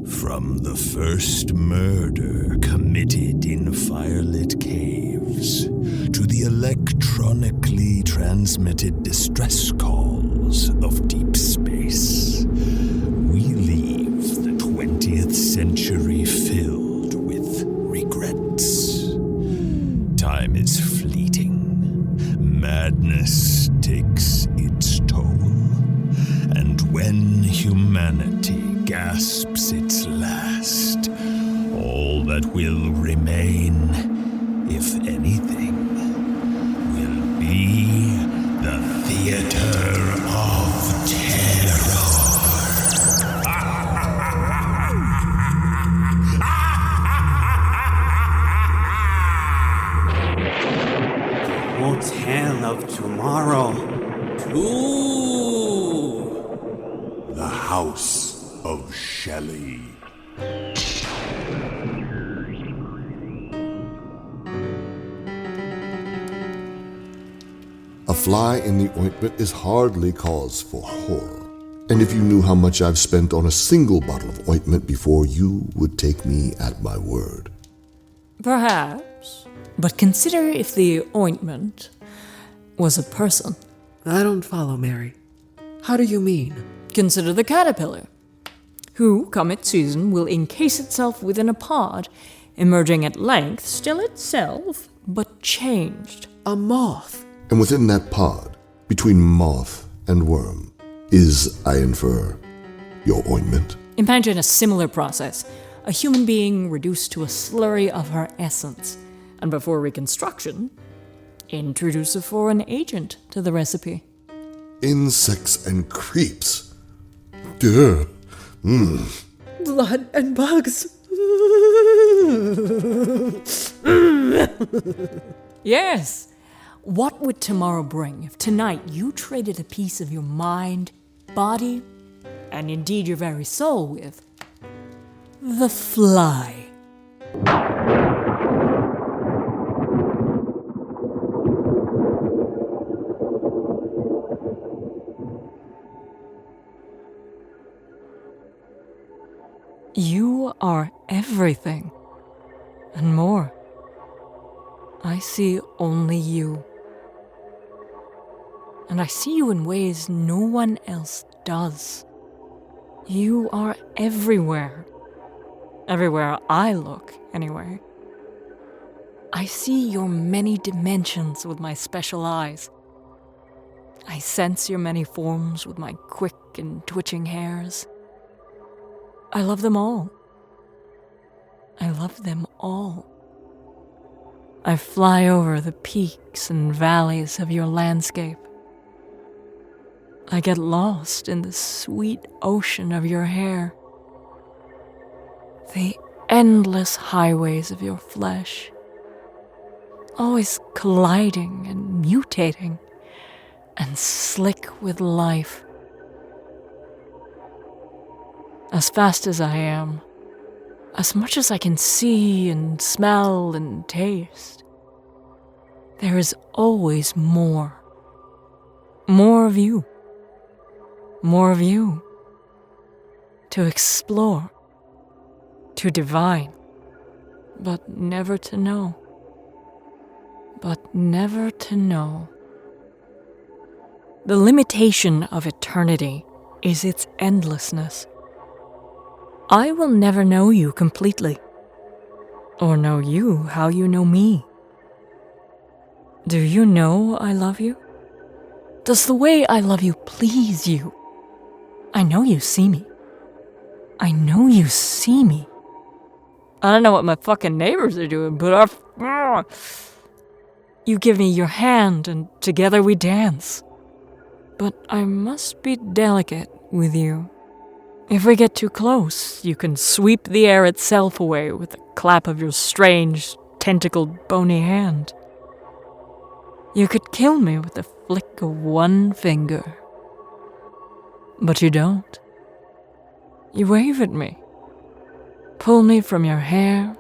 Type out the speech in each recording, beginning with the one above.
From the first murder committed in firelit caves to the electronically transmitted distress calls of deep space, we leave the 20th century filled with regrets. Time is fleeting. Madness takes its toll. And when humanity gasps its last, all that will remain, if anything, will be the theater of terror. Hotel of Tomorrow 2. The House of Shelley. A fly in the ointment is hardly cause for horror. And if you knew how much I've spent on a single bottle of ointment before, you would take me at my word. Perhaps. But consider if the ointment was a person. I don't follow, Mary. How do you mean? Consider the caterpillar, who, come its season, will encase itself within a pod, emerging at length still itself, but changed. A moth. And within that pod, between moth and worm, is, I infer, your ointment. Imagine a similar process, a human being reduced to a slurry of her essence, and before reconstruction, introduce a foreign agent to the recipe. Insects and creeps. Duh. Blood and bugs. Yes. What would tomorrow bring if tonight you traded a piece of your mind, body, and indeed your very soul with the fly? You are everything, and more. I see only you. And I see you in ways no one else does. You are everywhere. Everywhere I look, anyway. I see your many dimensions with my special eyes. I sense your many forms with my quick and twitching hairs. I love them all. I love them all. I fly over the peaks and valleys of your landscape. I get lost in the sweet ocean of your hair. The endless highways of your flesh, always colliding and mutating and slick with life. As fast as I am, as much as I can see and smell and taste, there is always more. More of you. More of you. To explore. To divine. But never to know. But never to know. The limitation of eternity is its endlessness. I will never know you completely, or know you how you know me. Do you know I love you? Does the way I love you please you? I know you see me. I know you see me. I don't know what my fucking neighbors are doing, but you give me your hand and together we dance. But I must be delicate with you. If we get too close, you can sweep the air itself away with a clap of your strange, tentacled, bony hand. You could kill me with the flick of one finger. But you don't. You wave at me. Pull me from your hair.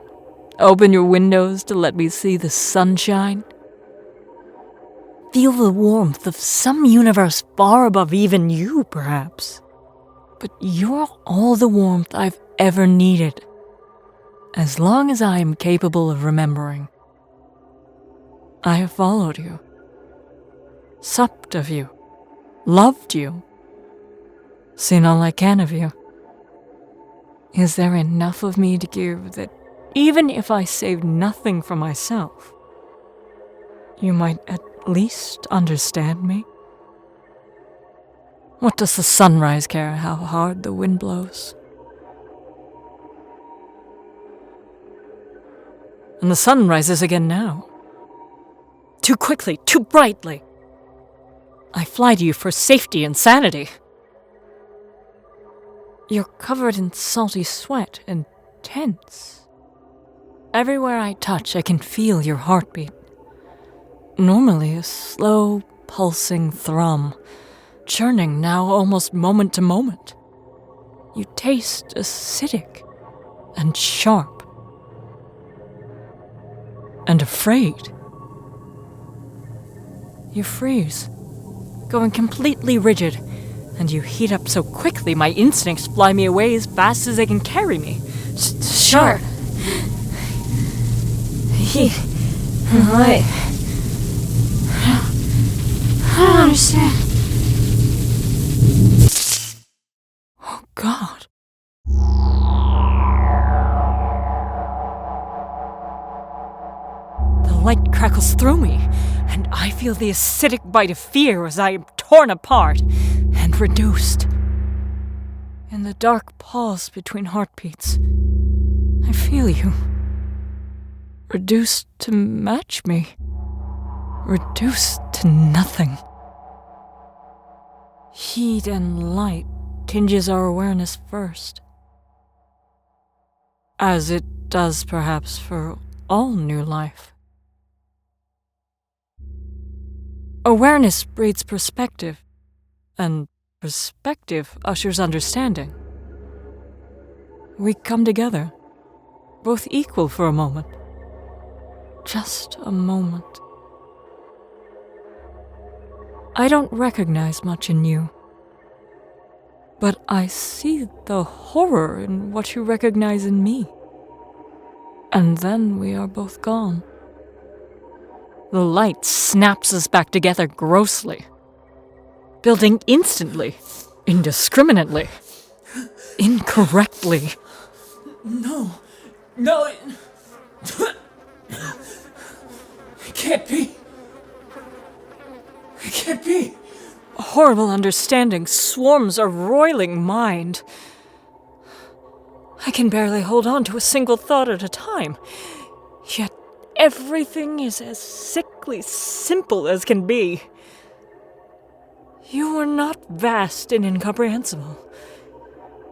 Open your windows to let me see the sunshine. Feel the warmth of some universe far above even you, perhaps. But you're all the warmth I've ever needed, as long as I am capable of remembering. I have followed you, supped of you, loved you, seen all I can of you. Is there enough of me to give that even if I saved nothing for myself, you might at least understand me? What does the sunrise care how hard the wind blows? And the sun rises again now. Too quickly, too brightly. I fly to you for safety and sanity. You're covered in salty sweat and tense. Everywhere I touch, I can feel your heartbeat. Normally a slow, pulsing thrum, churning now almost moment to moment. You taste acidic and sharp and afraid. You freeze, going completely rigid, and you heat up so quickly my instincts fly me away as fast as they can carry me. Sharp. Heat. Light. I don't understand. Oh, God. The light crackles through me, and I feel the acidic bite of fear as I am torn apart and reduced. In the dark pause between heartbeats, I feel you. Reduced to match me. Reduced to nothing. Heat and light tinges our awareness first, as it does perhaps for all new life. Awareness breeds perspective, and perspective ushers understanding. We come together, both equal for a moment. Just a moment. I don't recognize much in you, but I see the horror in what you recognize in me. And then we are both gone. The light snaps us back together grossly, building instantly, indiscriminately, incorrectly. No. It can't be. It can't be. A horrible understanding swarms a roiling mind. I can barely hold on to a single thought at a time, yet everything is as sickly simple as can be. You were not vast and incomprehensible.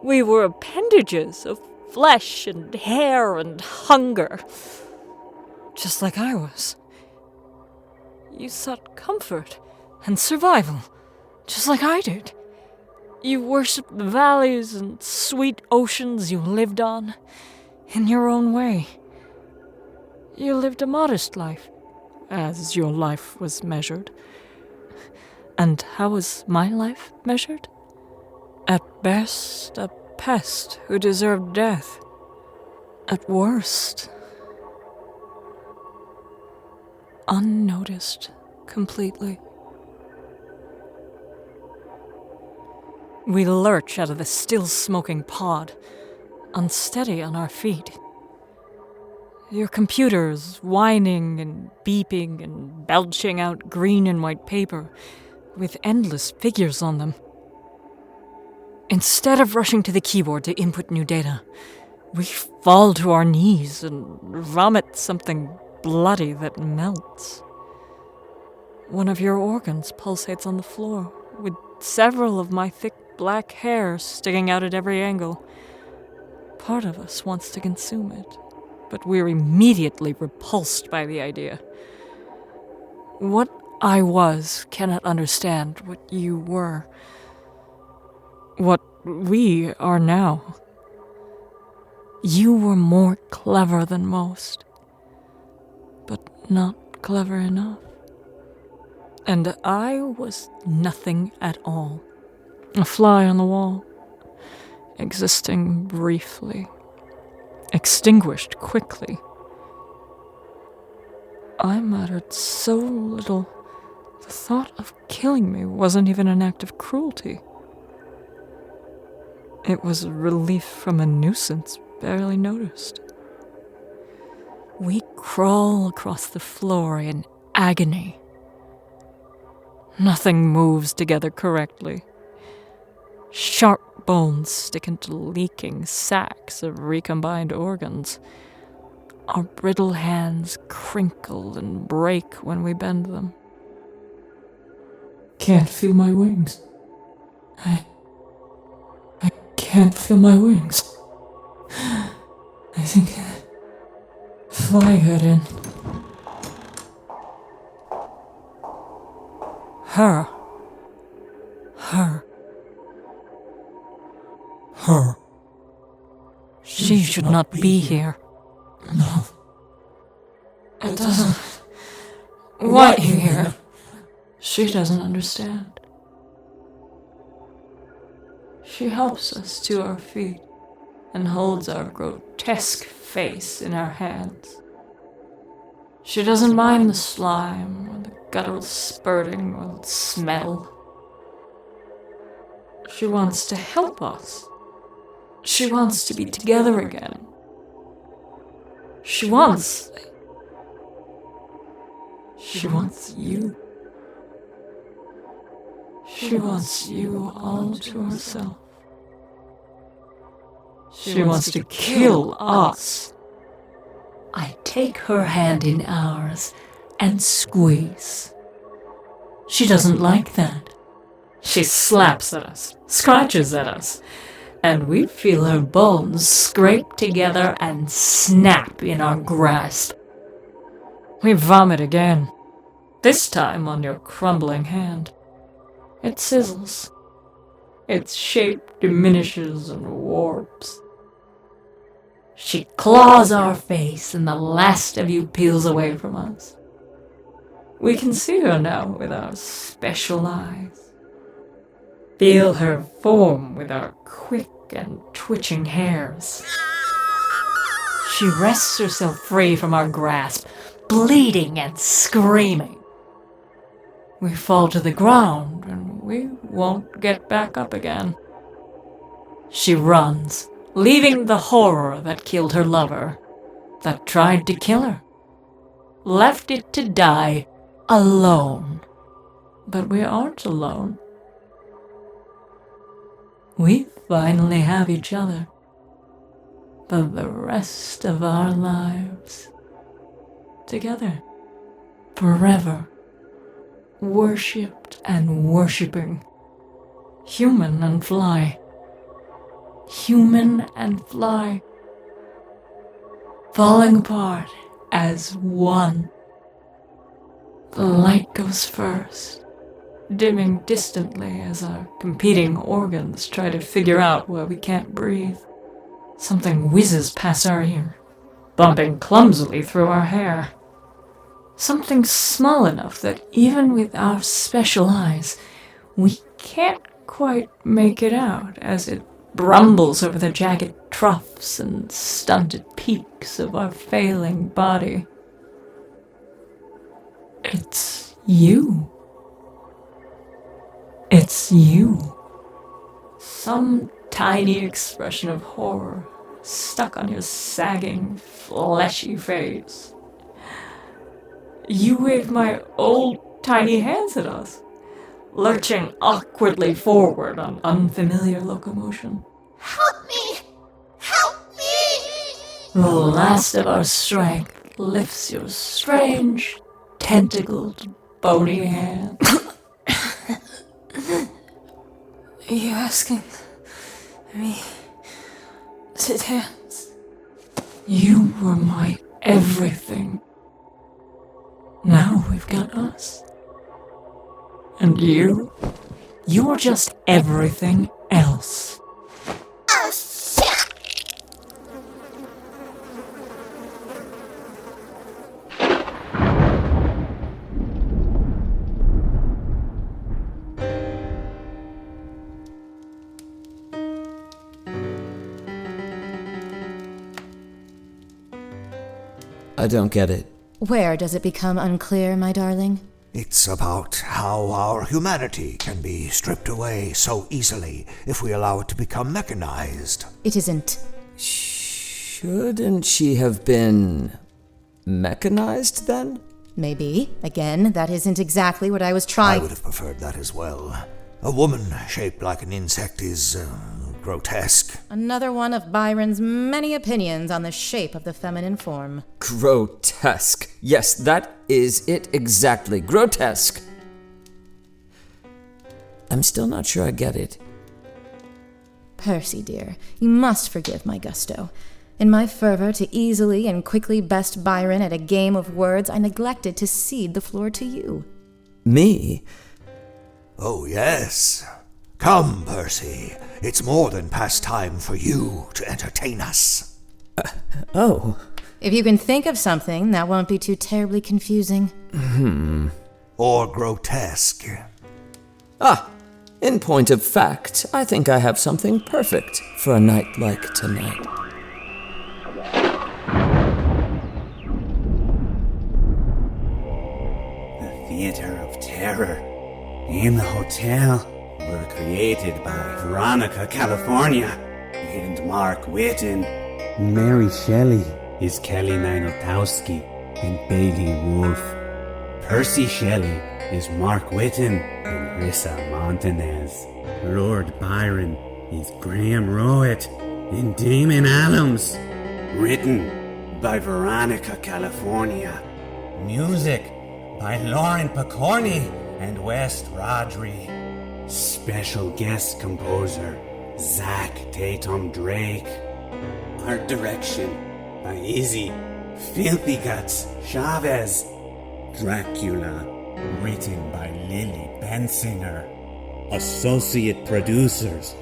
We were appendages of flesh and hair and hunger, just like I was. You sought comfort and survival, just like I did. You worshipped the valleys and sweet oceans you lived on, in your own way. You lived a modest life, as your life was measured. And how was my life measured? At best, a pest who deserved death. At worst, unnoticed completely. We lurch out of the still-smoking pod, unsteady on our feet. Your computer's whining and beeping and belching out green and white paper with endless figures on them. Instead of rushing to the keyboard to input new data, we fall to our knees and vomit something bloody that melts. One of your organs pulsates on the floor, with several of my thick black hair sticking out at every angle. Part of us wants to consume it, but we're immediately repulsed by the idea. What I was cannot understand what you were. What we are now. You were more clever than most, but not clever enough. And I was nothing at all. A fly on the wall. existing briefly, extinguished quickly. I mattered so little, the thought of killing me wasn't even an act of cruelty. It was a relief from a nuisance barely noticed. We crawl across the floor in agony. Nothing moves together correctly. Sharp bones stick into leaking sacks of recombined organs. Our brittle hands crinkle and break when we bend them. Can't feel my wings. I can't feel my wings. I think a fly got in. Her. She should not be here. No. It doesn't want you here. She doesn't understand. She helps us to our feet and holds our grotesque face in our hands. She doesn't mind the slime or the guttural spurting or the smell. She wants to help us. She wants to be together again. She wants you. She wants you all to herself. She wants to kill us. I take her hand in ours and squeeze. She doesn't like that. She slaps at us, scratches at us, and we feel her bones scrape together and snap in our grasp. We vomit again, this time on your crumbling hand. It sizzles. Its shape diminishes and warps. She claws our face, and the last of you peels away from us. We can see her now with our special eyes. Feel her form with our quick and twitching hairs. She wrests herself free from our grasp, bleeding and screaming. We fall to the ground, and we won't get back up again. She runs, leaving the horror that killed her lover, that tried to kill her. Left it to die alone. But we aren't alone. We finally have each other. But the rest of our lives, together, forever, worshipped and worshipping, human and fly, falling apart as one. The light goes first, dimming distantly as our competing organs try to figure out why we can't breathe. Something whizzes past our ear, bumping clumsily through our hair. Something small enough that even with our special eyes, we can't quite make it out as it brumbles over the jagged troughs and stunted peaks of our failing body. It's you. It's you. Some tiny expression of horror stuck on your sagging, fleshy face. You waved my old, tiny hands at us, lurching awkwardly forward on unfamiliar locomotion. Help me! Help me! The last of our strength lifts your strange, tentacled, bony hand. Are you asking me to dance? You were my everything. Now we've got us. And you're just everything else. Oh, shit! I don't get it. Where does it become unclear, my darling? It's about how our humanity can be stripped away so easily if we allow it to become mechanized. It isn't. Shouldn't she have been mechanized then? Maybe. Again, that isn't exactly what I was trying. I would have preferred that as well. A woman shaped like an insect is grotesque. Another one of Byron's many opinions on the shape of the feminine form. Grotesque. Yes, that is it exactly. Grotesque. I'm still not sure I get it. Percy, dear, you must forgive my gusto. In my fervor to easily and quickly best Byron at a game of words, I neglected to cede the floor to you. Me? Oh, yes. Come, Percy. It's more than past time for you to entertain us. Oh. If you can think of something, that won't be too terribly confusing. Or grotesque. In point of fact, I think I have something perfect for a night like tonight. The Theater of Terror and the hotel were created by Veronica California and Mark Whitten. Mary Shelley is Kelly Nienaltowski and Bailey Wolfe. Percy Shelley is Mark Whitten and Rissa Montañez. Lord Byron is Graham Rowat and Damon Alums. Written by Veronica California. Music by Lauren Pokorney and West Rodri. Special guest composer Zach Tatom-Drake. Art direction by Izzy, filthyguts Chavez. Dracula, written by Bensinger. Associate producers